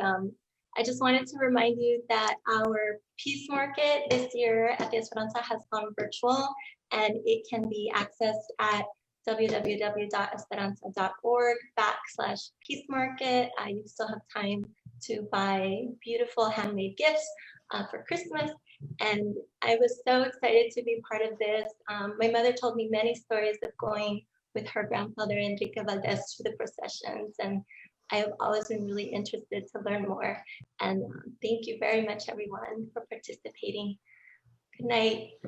I just wanted to remind you that our Peace Market this year at the Esperanza has gone virtual, and it can be accessed at www.esperanza.org/Peace Market. You still have time to buy beautiful handmade gifts for Christmas. And I was so excited to be part of this. My mother told me many stories of going with her grandfather Enrique Valdez to the processions, and I have always been really interested to learn more. And thank you very much, everyone, for participating. Good night.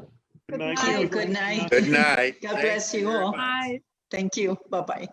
Good night. Good night. Good night. God bless you all. Bye. Thank you. Bye-bye.